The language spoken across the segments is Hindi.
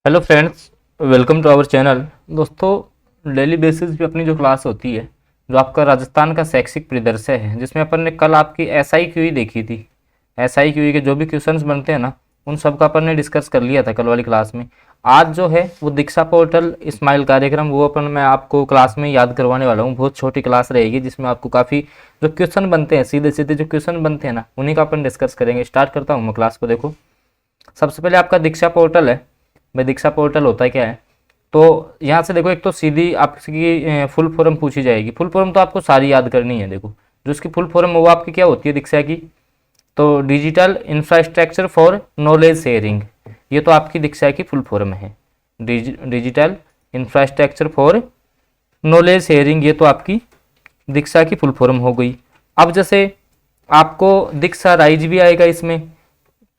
Hello friends, welcome to our channel. दोस्तों, डेली बेसिस पे अपनी जो क्लास होती है, जो आपका राजस्थान का शैक्षिक परिदृश्य है, जिसमें अपन ने कल आपकी SIQE देखी थी। SIQE के जो भी क्वेश्चंस बनते हैं ना, उन सब का अपन ने डिस्कस कर लिया था कल वाली क्लास में। आज जो है वो दीक्षा पोर्टल स्माइल कार्यक्रम, वो अपन मैं आपको क्लास में याद करवाने वाला हूँ। बहुत छोटी क्लास रहेगी जिसमें आपको काफ़ी जो क्वेश्चन बनते हैं, सीधे सीधे जो क्वेश्चन बनते हैं ना, उन्हीं का अपन डिस्कस करेंगे। स्टार्ट करता हूँ मैं क्लास को। देखो, सबसे पहले आपका दीक्षा पोर्टल है। भाई दीक्षा पोर्टल होता है क्या है, तो यहाँ से देखो, एक तो सीधी आपकी फुल फॉर्म पूछी जाएगी। फुल फॉर्म तो आपको सारी याद करनी है। देखो, जो उसकी फुल फॉर्म वो आपकी क्या होती है दीक्षा की, तो digital infrastructure for knowledge sharing, ये तो आपकी दीक्षा की फुल फॉर्म है। Digital infrastructure for knowledge sharing, ये तो आपकी दीक्षा की फुल फॉर्म हो गई। अब जैसे आपको दीक्षा राइज भी आएगा इसमें,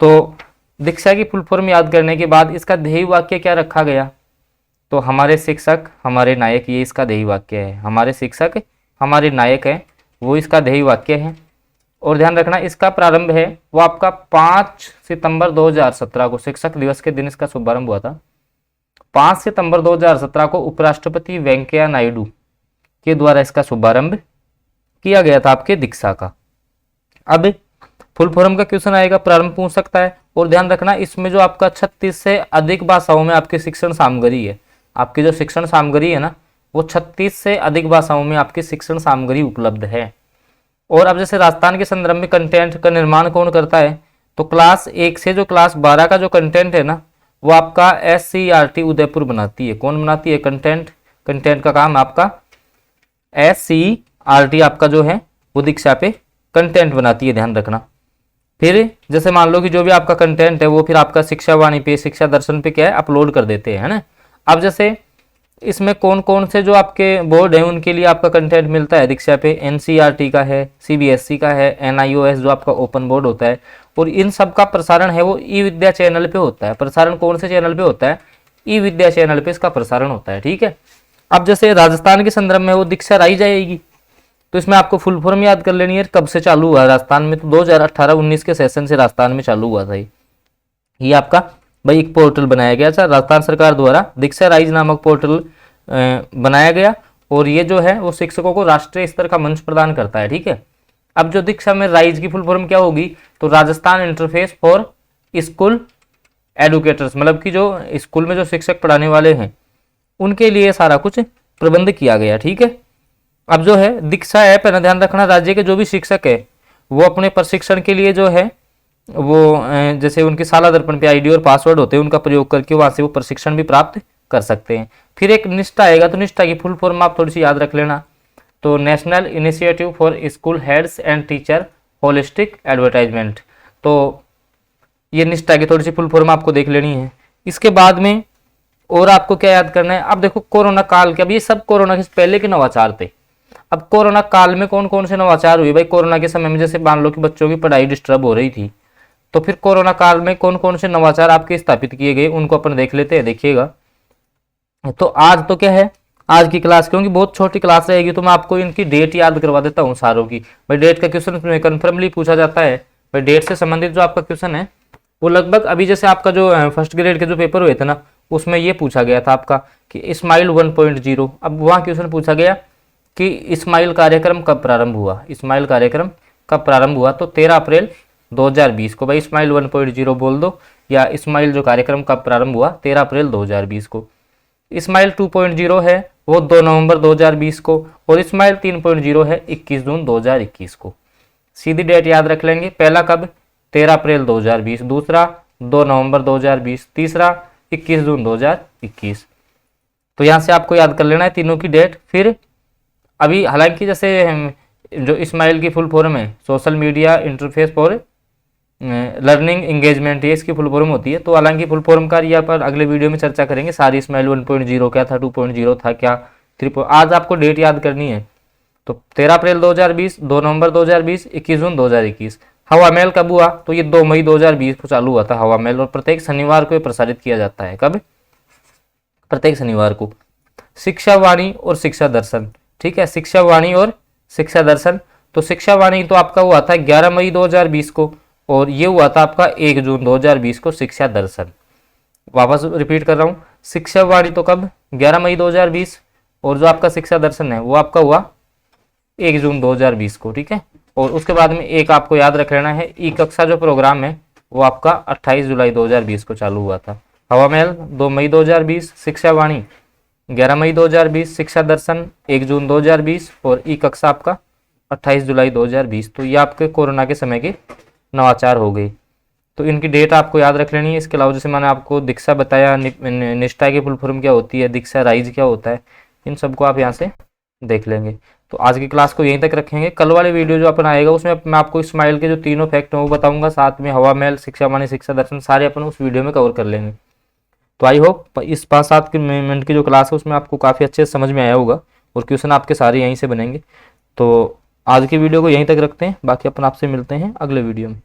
तो दीक्षा की फुल फॉर्म याद करने के बाद इसका ध्येय वाक्य क्या रखा गया, तो हमारे शिक्षक हमारे नायक, ये इसका ध्येय वाक्य है। हमारे शिक्षक हमारे नायक हैं, वो इसका ध्येय वाक्य है। और ध्यान रखना, इसका प्रारंभ है वो आपका 5 सितंबर 2017 को, शिक्षक दिवस के दिन इसका शुभारंभ हुआ था। 5 सितंबर 2017 को उपराष्ट्रपति वेंकैया नायडू के द्वारा इसका शुभारंभ किया गया था आपके दीक्षा का। अब फुल फॉर्म का क्वेश्चन आएगा, प्रारंभ पूछ सकता है। और ध्यान रखना, इसमें जो आपका 36 से अधिक भाषाओं में आपकी शिक्षण सामग्री है, आपकी जो शिक्षण सामग्री है ना, वो 36 से अधिक भाषाओं में आपकी शिक्षण सामग्री उपलब्ध है। और अब जैसे राजस्थान के संदर्भ में कंटेंट का निर्माण कौन करता है, तो क्लास 1 से जो क्लास 12 का जो कंटेंट है ना, वो आपका SCERT उदयपुर बनाती है। कौन बनाती है? कंटेंट का काम आपका SCERT आपका जो है वो दीक्षा पे कंटेंट बनाती है, ध्यान रखना। फिर जैसे मान लो कि जो भी आपका कंटेंट है वो फिर आपका शिक्षा वाणी पे, शिक्षा दर्शन पे क्या है, अपलोड कर देते हैं, है ना। अब जैसे इसमें कौन कौन से जो आपके बोर्ड हैं उनके लिए आपका कंटेंट मिलता है दीक्षा पे, NCERT का है, CBSE का है, NIOS जो आपका ओपन बोर्ड होता है। और इन सब का प्रसारण है वो ई विद्या चैनल पे होता है। प्रसारण कौन से चैनल पे होता है? ई विद्या चैनल पे इसका प्रसारण होता है, ठीक है। अब जैसे राजस्थान के संदर्भ में वो दीक्षा राइज जाएगी, तो इसमें आपको फुल फॉर्म याद कर लेनी है। कब से चालू हुआ राजस्थान में, तो 2018-19 के सेशन से राजस्थान में चालू हुआ था ये आपका भाई एक पोर्टल बनाया गया था राजस्थान सरकार द्वारा। दीक्षा राइज नामक पोर्टल बनाया गया, और ये जो है वो शिक्षकों को राष्ट्रीय स्तर का मंच प्रदान करता है, ठीक है। अब जो दीक्षा में राइज की फुल फॉर्म क्या होगी, तो Rajasthan interface for school educators, मतलब कि जो स्कूल में जो शिक्षक पढ़ाने वाले हैं उनके लिए सारा कुछ प्रबंध किया गया, ठीक है। अब जो है दीक्षा ऐप है ना, ध्यान रखना, राज्य के जो भी शिक्षक है वो अपने प्रशिक्षण के लिए जो है वो जैसे उनके शाला दर्पण पे ID और पासवर्ड होते हैं, उनका प्रयोग करके वहां से वो प्रशिक्षण भी प्राप्त कर सकते हैं। फिर एक निष्ठा आएगा, तो निष्ठा की फुल फॉर्म आप थोड़ी सी याद रख लेना, तो national initiative for school heads and teacher holistic advertisement. तो ये निष्ठा की थोड़ी सी फुल फॉर्म आपको देख लेनी है। इसके बाद में और आपको क्या याद करना है, अब देखो कोरोना काल के, अब ये सब कोरोना के पहले के नवाचार थे। अब कोरोना काल में कौन कौन से नवाचार हुए भाई? कोरोना के समय में जैसे मान लो कि बच्चों की पढ़ाई डिस्टर्ब हो रही थी, तो फिर कोरोना काल में कौन कौन से नवाचार आपके स्थापित किए गए, उनको अपन देख लेते हैं। देखिएगा, तो आज तो क्या है, आज की क्लास क्योंकि बहुत छोटी क्लास रहेगी, तो मैं आपको इनकी डेट याद करवा देता हूँ सारों की। भाई डेट का क्वेश्चन कन्फर्मली पूछा जाता है। भाई डेट से संबंधित जो आपका क्वेश्चन है वो लगभग अभी जैसे आपका जो फर्स्ट ग्रेड के जो पेपर हुए थे ना, उसमें ये पूछा गया था आपका कि स्माइल 1.0। अब वहाँ क्वेश्चन पूछा गया कि स्माइल कार्यक्रम कब प्रारंभ हुआ। स्माइल कार्यक्रम कब प्रारंभ हुआ, तो 13 अप्रैल 2020 को। भाई स्माइल 1.0 बोल दो, या स्माइल जो कार्यक्रम कब प्रारंभ हुआ, 13 अप्रैल 2020 को। स्माइल 2.0 है वो 2 नवंबर 2020 को, और स्माइल 3.0 है 21 जून 2021 को। सीधी डेट याद रख लेंगे, पहला कब, 13 अप्रैल 2020, दूसरा 2 नवंबर 2020, तीसरा 21 जून 2021। तो यहाँ से आपको याद कर लेना है तीनों की डेट। फिर अभी हालांकि जैसे जो स्माइल की फुल फॉर्म है social media interface for learning engagement, ये इसकी फुल फॉर्म होती है। तो हालांकि फुल फॉर्म का यहाँ पर अगले वीडियो में चर्चा करेंगे सारी। स्माइल 1.0 क्या था, 2.0 था क्या, 3, आज आपको डेट याद करनी है। तो 13 अप्रैल 2020, 2 नवंबर 2020, 21 जून 2021। हवा महल कब हुआ, तो ये 2 मई 2020 को चालू हुआ था हवा महल, और प्रत्येक शनिवार को प्रसारित किया जाता है। कब? प्रत्येक शनिवार को। शिक्षा वाणी और शिक्षा दर्शन, ठीक है, शिक्षा वाणी और शिक्षा दर्शन। तो शिक्षा वाणी तो आपका हुआ था 11 मई 2020 को, और ये हुआ था आपका 1 जून 2020 को शिक्षा दर्शन। वापस रिपीट कर रहा हूँ, शिक्षा वाणी तो कब 11 मई 2020, और जो आपका शिक्षा दर्शन है वो आपका हुआ 1 जून 2020 को, ठीक है। और उसके बाद में एक आपको याद रख लेना है, ई कक्षा जो प्रोग्राम है वो आपका 28 जुलाई 2020 को चालू हुआ था। हवा महल 2 मई 2020, शिक्षा वाणी 11 मई 2020, शिक्षा दर्शन 1 जून 2020 और ई कक्षा आपका 28 जुलाई 2020। तो ये आपके कोरोना के समय के नवाचार हो गई। तो इनकी डेट आपको याद रख लेनी है। इसके अलावा जैसे मैंने आपको दीक्षा बताया, निष्ठा की फुल फॉर्म क्या होती है, दीक्षा राइज क्या होता है, इन सबको आप यहाँ से देख लेंगे। तो आज की क्लास को यहीं तक रखेंगे। कल वाले वीडियो जो अपन आएगा उसमें मैं आपको स्माइल के जो तीनों फैक्ट हैं वो बताऊंगा, साथ में हवा महल, शिक्षा वाणी, शिक्षा दर्शन सारे अपन उस वीडियो में कवर कर लेंगे। तो आई होप इस 5-7 मिनट की जो क्लास है उसमें आपको काफ़ी अच्छे से समझ में आया होगा और क्वेश्चन आपके सारे यहीं से बनेंगे। तो आज की वीडियो को यहीं तक रखते हैं, बाकी अपन आपसे मिलते हैं अगले वीडियो में।